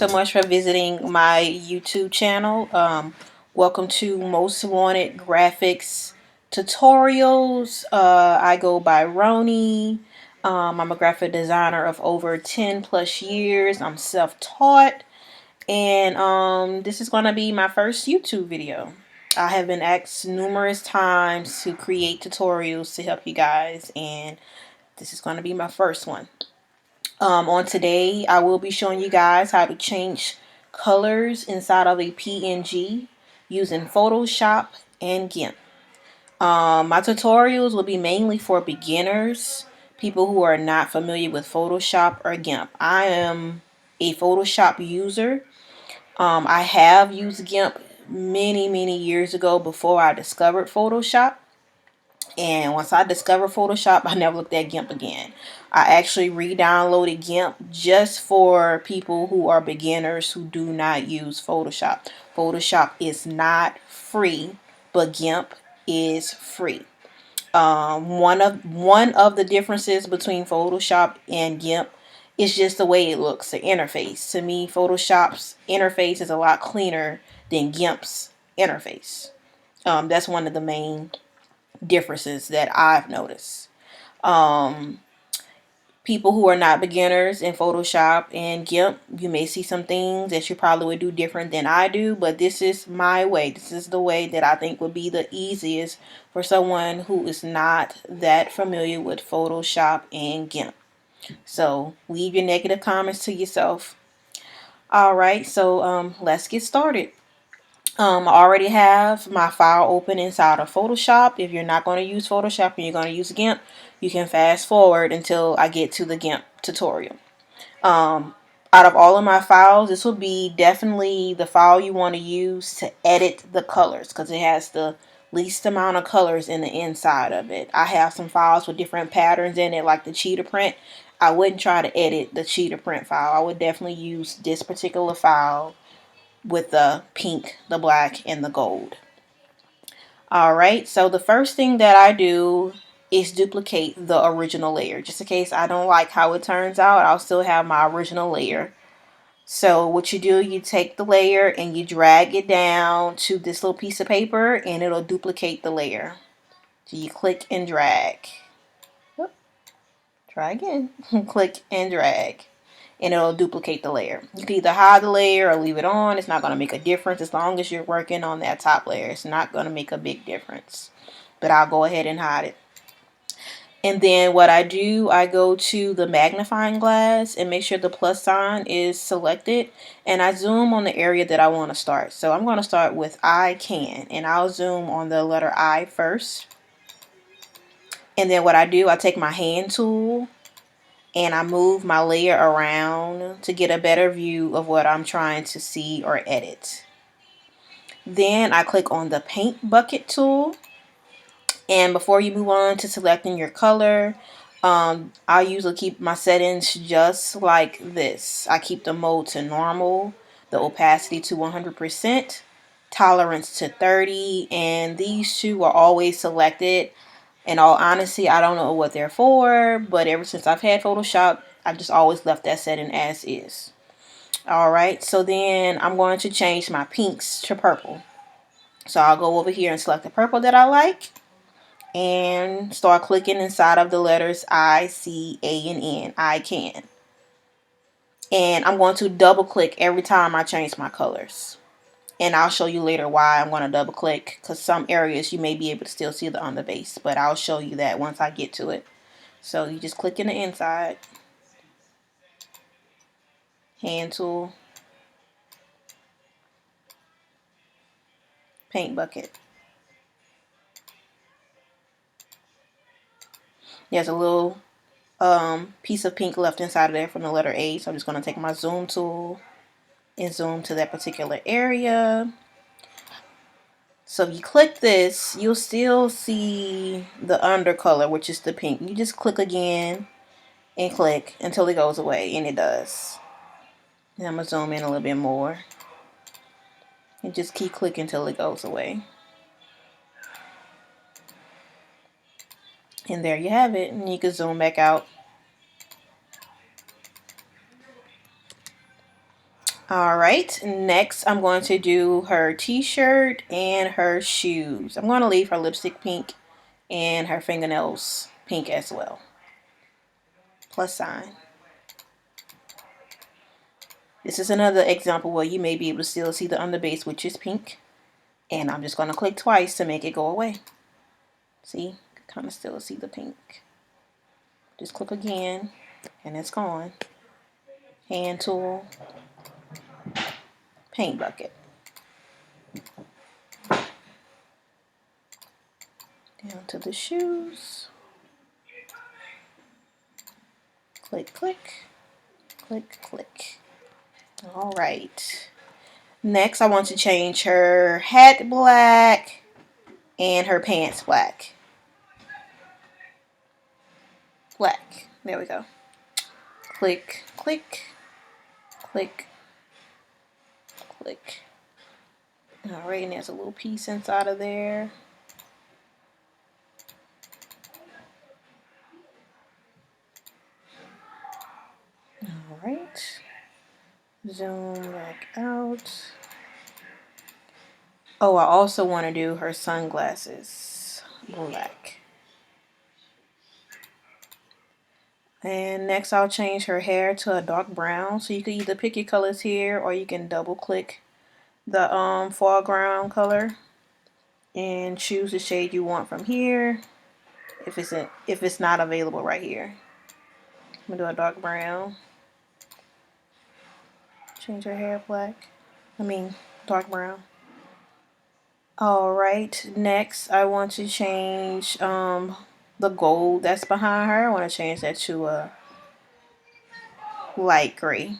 so much for visiting my YouTube channel. Welcome to Most Wanted Graphics Tutorials. I go by Roni. I'm a graphic designer of over 10 plus years. I'm self-taught, and this is going to be my first YouTube video. I have been asked numerous times to create tutorials to help you guys, and this is going to be my first one. On today, I will be showing you guys how to change colors inside of a PNG using Photoshop and Gimp. My tutorials will be mainly for beginners, people who are not familiar with Photoshop or Gimp. I am a Photoshop user. I have used Gimp many years ago before I discovered Photoshop. And once I discovered Photoshop, I never looked at Gimp again. I actually re-downloaded Gimp just for people who are beginners who do not use Photoshop. Photoshop is not free, but Gimp is free. One of the differences between Photoshop and Gimp is just the way it looks, the interface. To me, Photoshop's interface is a lot cleaner than Gimp's interface. That's one of the main differences that I've noticed. People who are not beginners in Photoshop and Gimp, you may see some things that you probably would do different than I do, but this is my way. This is the way that I think would be the easiest for someone who is not that familiar with Photoshop and Gimp. So leave your negative comments to yourself. Alright, so let's get started. I already have my file open inside of Photoshop. If you're not going to use Photoshop and you're going to use Gimp, you can fast forward until I get to the Gimp tutorial. Out of all of my files, this will be definitely the file you want to use to edit the colors because it has the least amount of colors in the inside of it. I have some files with different patterns in it, like the cheetah print. I wouldn't try to edit the cheetah print file. I would definitely use this particular file with the pink, the black, and the gold. Alright, so the first thing that I do is duplicate the original layer. Just in case I don't like how it turns out, I'll still have my original layer. So what you do, you take the layer and you drag it down to this little piece of paper and it'll duplicate the layer. So you click and drag. Try again. Click and drag. And it'll duplicate the layer. You can either hide the layer or leave it on. It's not going to make a difference as long as you're working on that top layer. It's not going to make a big difference. But I'll go ahead and hide it. And then what I do, I go to the magnifying glass and make sure the plus sign is selected. And I zoom on the area that I want to start. So I'm going to start with I can. And I'll zoom on the letter I first. And then what I do, I take my hand tool and I move my layer around to get a better view of what I'm trying to see or edit. Then I click on the paint bucket tool, and before you move on to selecting your color, I usually keep my settings just like this. I keep the mode to normal, the opacity to 100%, tolerance to 30, and these two are always selected. In all honesty, I don't know what they're for, but ever since I've had Photoshop, I've just always left that setting as is. Alright, so then I'm going to change my pinks to purple. So I'll go over here and select the purple that I like and start clicking inside of the letters I, C, A, and N. I can. And I'm going to double click every time I change my colors. And I'll show you later why I'm going to double click, because some areas you may be able to still see the underbase, but I'll show you that once I get to it. So you just click in the inside, hand tool, paint bucket. There's a little piece of pink left inside of there from the letter A, so I'm just going to take my zoom tool and zoom to that particular area. So if you click this, you'll still see the undercolor, which is the pink. You just click again and click until it goes away, and it does. And I'm going to zoom in a little bit more. And just keep clicking until it goes away. And there you have it. And you can zoom back out. All right, next I'm going to do her t-shirt and her shoes. I'm going to leave her lipstick pink and her fingernails pink as well. Plus sign. This is another example where you may be able to still see the underbase, which is pink. And I'm just going to click twice to make it go away. See? Kind of still see the pink. Just click again and it's gone. Hand tool. Paint bucket. Down to the shoes. Click, click. Click, click. All right. Next, I want to change her hat black and her pants black. Black. There we go. Click, click, click, click. All right, and there's a little piece inside of there. All right. Zoom back out. Oh, I also want to do her sunglasses black. And next I'll change her hair to a dark brown. So you can either pick your colors here or you can double click the foreground color and choose the shade you want from here if it's not available right here. I'm gonna do a dark brown. Change her hair black. Dark brown. Alright, next I want to change the gold that's behind her. I want to change that to a light gray.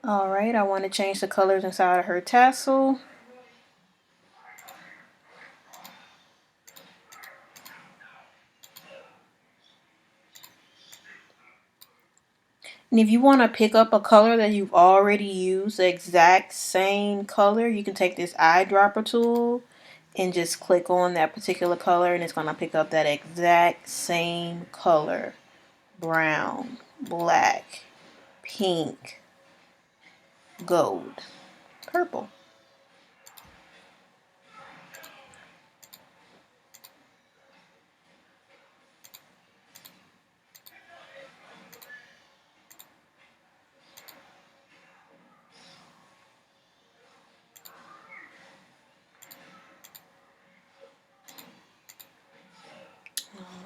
Alright, I want to change the colors inside of her tassel. And if you want to pick up a color that you've already used, the exact same color, you can take this eyedropper tool and just click on that particular color and it's going to pick up that exact same color. Brown, black, pink, gold, purple.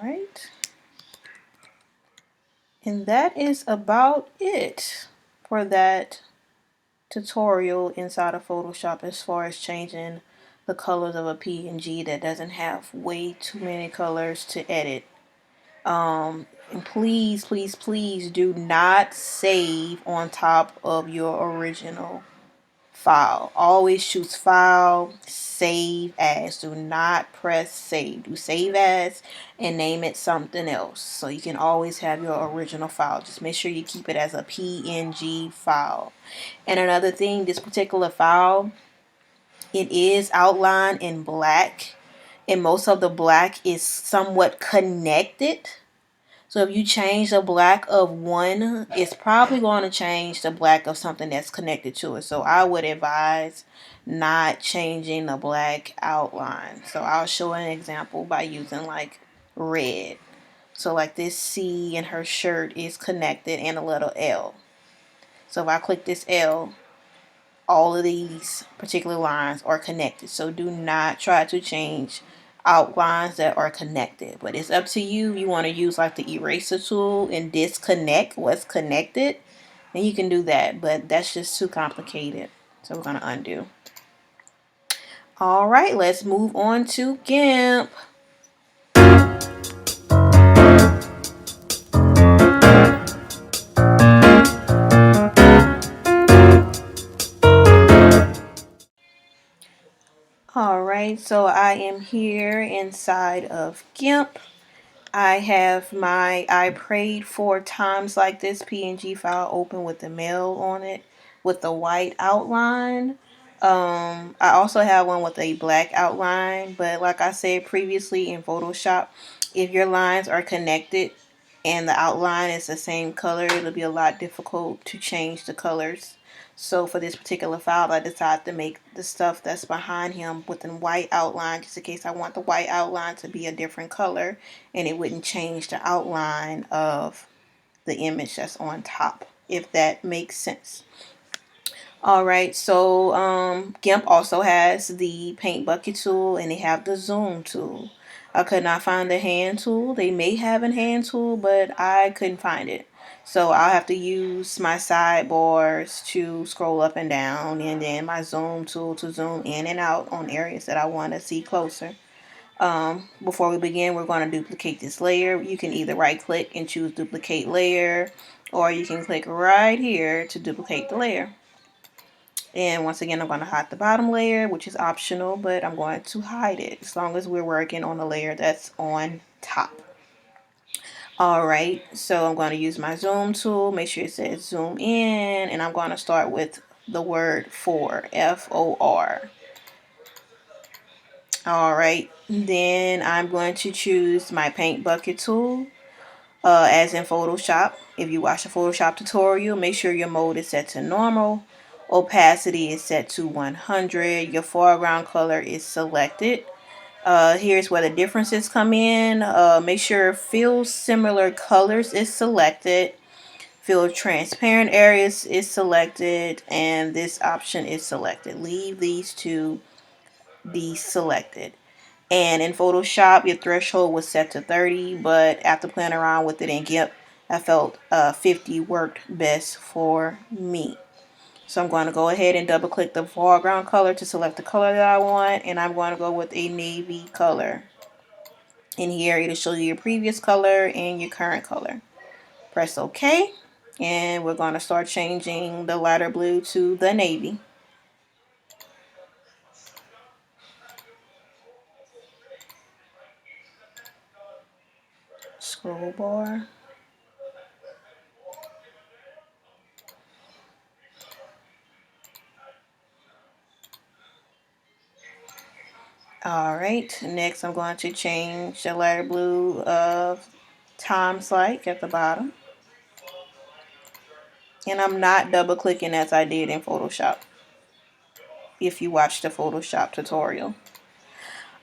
Alright. And that is about it for that tutorial inside of Photoshop as far as changing the colors of a PNG that doesn't have way too many colors to edit. And please, please, please do not save on top of your original file. Always choose file, save as. Do not press save. Do save as and name it something else. So you can always have your original file. Just make sure you keep it as a PNG file. And another thing, this particular file, it is outlined in black. And most of the black is somewhat connected. So if you change the black of one, it's probably going to change the black of something that's connected to it. So I would advise not changing the black outline. So I'll show an example by using like red. So like this C in her shirt is connected and a little L. So if I click this L, all of these particular lines are connected. So do not try to change outlines that are connected, but it's up to you. You want to use like the eraser tool and disconnect what's connected, then you can do that, but that's just too complicated, so we're going to undo. All right, let's move on to GIMP. Alright, so I am here inside of Gimp. I have my I prayed 4 times like this PNG file open with the mail on it with the white outline. I also have one with a black outline, but like I said previously in Photoshop, if your lines are connected and the outline is the same color, it'll be a lot difficult to change the colors. So for this particular file, I decided to make the stuff that's behind him with a white outline, just in case I want the white outline to be a different color and it wouldn't change the outline of the image that's on top, if that makes sense. Alright, so Gimp also has the paint bucket tool and they have the zoom tool. I could not find the hand tool. They may have a hand tool, but I couldn't find it. So I'll have to use my sidebars to scroll up and down, and then my zoom tool to zoom in and out on areas that I want to see closer. Before we begin, we're going to duplicate this layer. You can either right click and choose duplicate layer, or you can click right here to duplicate the layer. And once again, I'm going to hide the bottom layer, which is optional, but I'm going to hide it as long as we're working on the layer that's on top. Alright, so I'm going to use my zoom tool, make sure it says zoom in, and I'm going to start with the word for, F-O-R. Alright, then I'm going to choose my paint bucket tool. As in Photoshop, if you watch a Photoshop tutorial, make sure your mode is set to normal. Opacity is set to 100. Your foreground color is selected. Here's where the differences come in. Make sure fill similar colors is selected. Fill transparent areas is selected. And this option is selected. Leave these two deselected. And in Photoshop, your threshold was set to 30, but after playing around with it in Gimp, I felt 50 worked best for me. So I'm going to go ahead and double click the foreground color to select the color that I want, and I'm going to go with a navy color. In here, it'll show you your previous color and your current color. Press OK, and we're going to start changing the lighter blue to the navy. Scroll bar. Alright, next I'm going to change the lighter blue of times like at the bottom. And I'm not double clicking as I did in Photoshop, if you watched the Photoshop tutorial.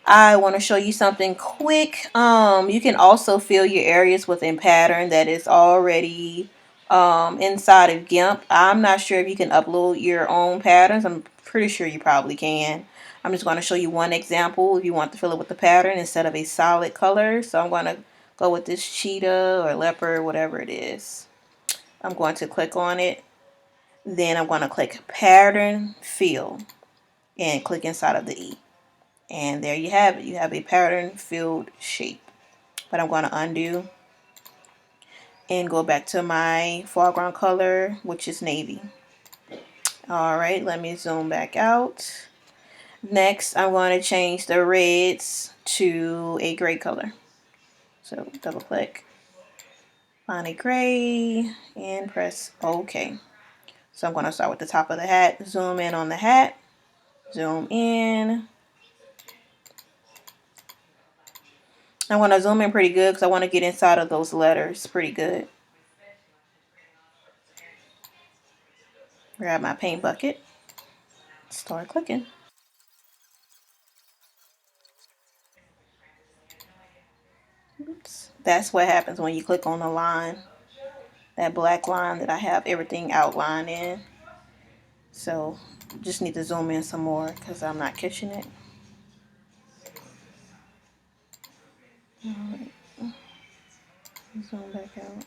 I want to show you something quick. You can also fill your areas within pattern that is already inside of Gimp. I'm not sure if you can upload your own patterns. I'm pretty sure you probably can. I'm just going to show you one example if you want to fill it with the pattern instead of a solid color. So I'm going to go with this cheetah or leopard, whatever it is. I'm going to click on it. Then I'm going to click pattern fill and click inside of the E. And there you have it. You have a pattern filled shape. But I'm going to undo and go back to my foreground color, which is navy. Alright, let me zoom back out. Next, I'm going to change the reds to a gray color. So double click, find a gray, and press OK. So I'm going to start with the top of the hat, zoom in on the hat, zoom in. I want to zoom in pretty good because I want to get inside of those letters pretty good. Grab my paint bucket, start clicking. Oops. That's what happens when you click on the line, that black line that I have everything outlined in. So just need to zoom in some more because I'm not catching it. Alright, zoom back out.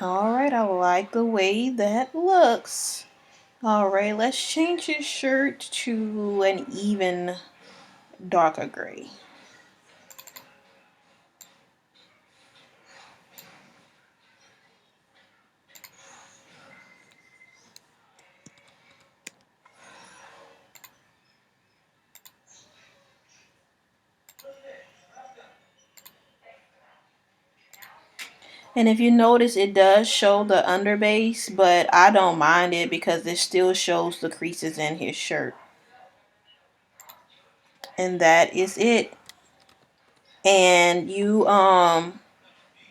Alright, I like the way that looks. Alright, let's change his shirt to an even darker gray. And if you notice, it does show the underbase, but I don't mind it because it still shows the creases in his shirt. And that is it. And you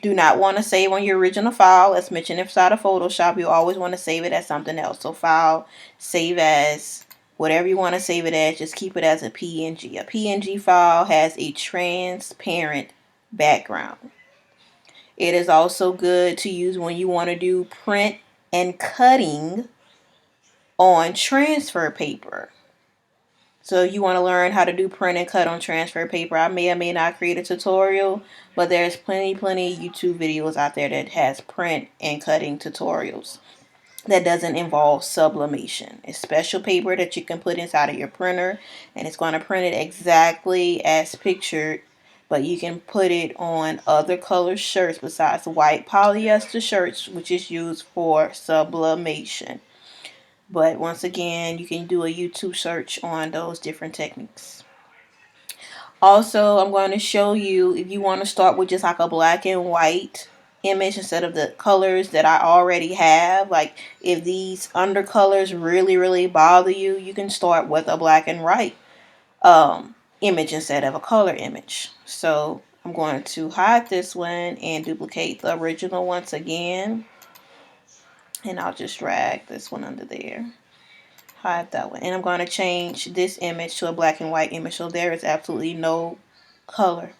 do not want to save on your original file. As mentioned inside of Photoshop, you always want to save it as something else. So file, save as, whatever you want to save it as, just keep it as a PNG. A PNG file has a transparent background. It is also good to use when you want to do print and cutting on transfer paper. So if you want to learn how to do print and cut on transfer paper, I may or may not create a tutorial, but there's plenty YouTube videos out there that has print and cutting tutorials that doesn't involve sublimation. It's special paper that you can put inside of your printer, and it's going to print it exactly as pictured, but you can put it on other color shirts besides white polyester shirts, which is used for sublimation. But once again, you can do a YouTube search on those different techniques. Also, I'm going to show you if you want to start with just like a black and white image instead of the colors that I already have. Like if these undercolors really bother you, you can start with a black and white image instead of a color image. So I'm going to hide this one and duplicate the original once again. And I'll just drag this one under there. Hide that one. And I'm going to change this image to a black and white image so there is absolutely no color.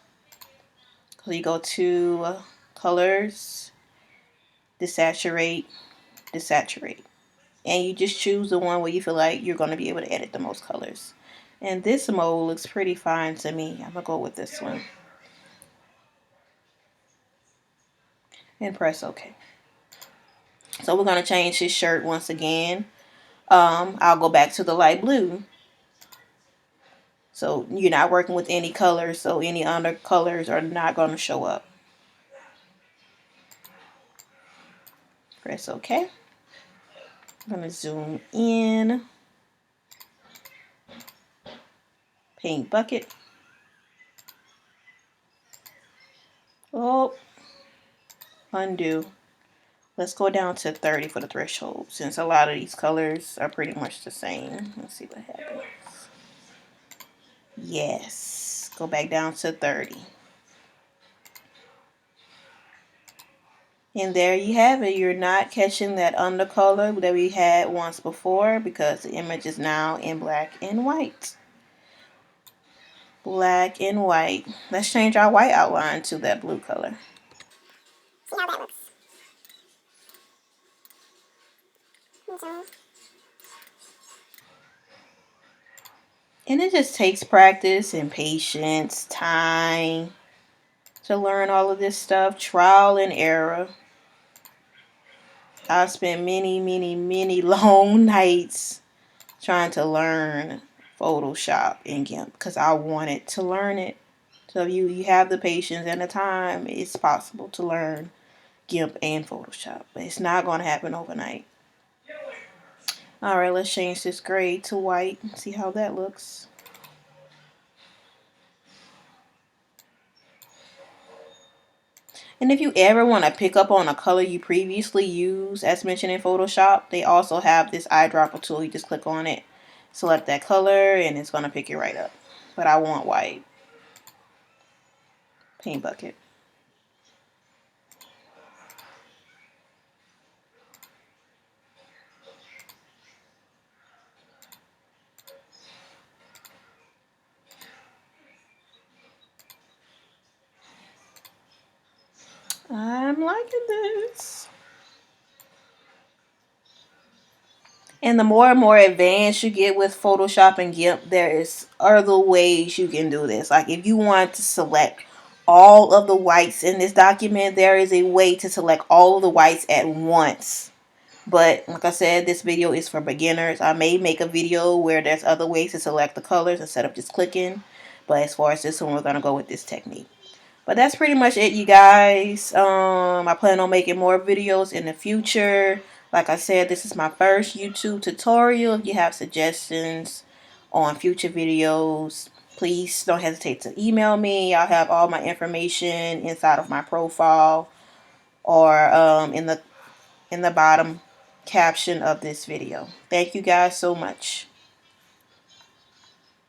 So you go to colors, desaturate, desaturate. And you just choose the one where you feel like you're going to be able to edit the most colors. And this mode looks pretty fine to me. I'm going to go with this one. And press OK. So we're going to change his shirt once again. I'll go back to the light blue. So you're not working with any colors, so any under colors are not going to show up. Press OK. I'm going to zoom in. Paint bucket. Oh, undo. Let's go down to 30 for the threshold, since a lot of these colors are pretty much the same. Let's see what happens. Yes, go back down to 30. And there you have it. You're not catching that undercolor that we had once before because the image is now in black and white. Black and white. Let's change our white outline to that blue color. See how that looks. And it just takes practice and patience, time to learn all of this stuff, trial and error. I've spent many long nights trying to learn Photoshop and Gimp because I wanted to learn it. So if you have the patience and the time, it's possible to learn Gimp and Photoshop, but it's not going to happen overnight. Alright, let's change this gray to white and see how that looks. And if you ever want to pick up on a color you previously used, as mentioned in Photoshop, they also have this eyedropper tool. You just click on it, select that color, and it's going to pick it right up. But I want white. Paint bucket. I'm liking this. And the more and more advanced you get with Photoshop and Gimp, there is other ways you can do this. Like if you want to select all of the whites in this document, there is a way to select all of the whites at once But like I said, this video is for beginners. I may make a video where there's other ways to select the colors instead of just clicking. But as far as this one, we're going to go with this technique. But that's pretty much it, you guys. I plan on making more videos in the future. Like I said, this is my first YouTube tutorial. If you have suggestions on future videos, please don't hesitate to email me. I'll have all my information inside of my profile or in the bottom caption of this video. Thank you guys so much.